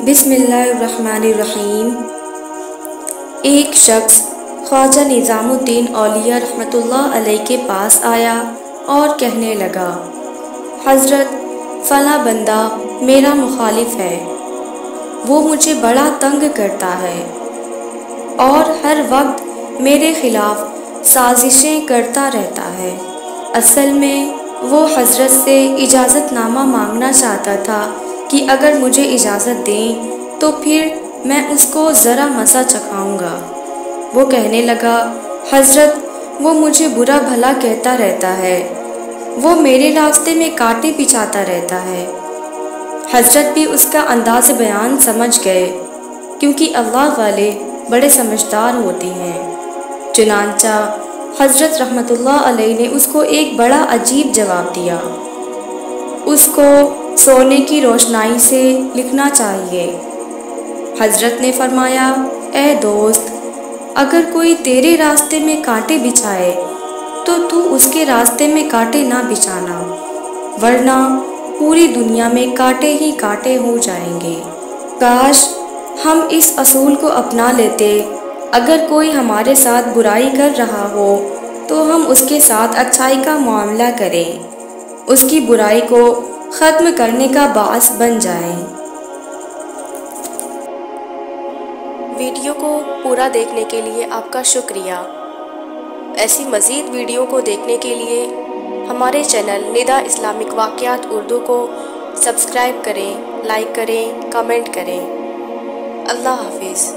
بسم اللہ الرحمن الرحیم۔ ایک شخص خواجہ نظام الدین اولیاء رحمۃ اللہ علیہ کے پاس آیا اور کہنے لگا، حضرت فلاں بندہ میرا مخالف ہے، وہ مجھے بڑا تنگ کرتا ہے اور ہر وقت میرے خلاف سازشیں کرتا رہتا ہے۔ اصل میں وہ حضرت سے اجازت نامہ مانگنا چاہتا تھا کہ اگر مجھے اجازت دیں تو پھر میں اس کو ذرا مزہ چکھاؤں گا۔ وہ کہنے لگا، حضرت وہ مجھے برا بھلا کہتا رہتا ہے، وہ میرے راستے میں کانٹے بچھاتا رہتا ہے۔ حضرت بھی اس کا انداز بیان سمجھ گئے، کیونکہ اللہ والے بڑے سمجھدار ہوتے ہیں۔ چنانچہ حضرت رحمۃ اللہ علیہ نے اس کو ایک بڑا عجیب جواب دیا۔ اس کو سونے کی روشنائی سے لکھنا چاہیے۔ حضرت نے فرمایا، اے دوست، اگر کوئی تیرے راستے میں کانٹے بچھائے تو اس کے راستے میں کانٹے نہ بچھانا، ورنہ پوری دنیا میں کانٹے ہی کانٹے ہو جائیں گے۔ کاش ہم اس اصول کو اپنا لیتے، اگر کوئی ہمارے ساتھ برائی کر رہا ہو تو ہم اس کے ساتھ اچھائی کا معاملہ کریں، اس کی برائی کو ختم کرنے کا باعث بن جائیں۔ ویڈیو کو پورا دیکھنے کے لیے آپ کا شکریہ۔ ایسی مزید ویڈیو کو دیکھنے کے لیے ہمارے چینل ندا اسلامک واقعات اردو کو سبسکرائب کریں، لائک کریں، کمنٹ کریں۔ اللہ حافظ۔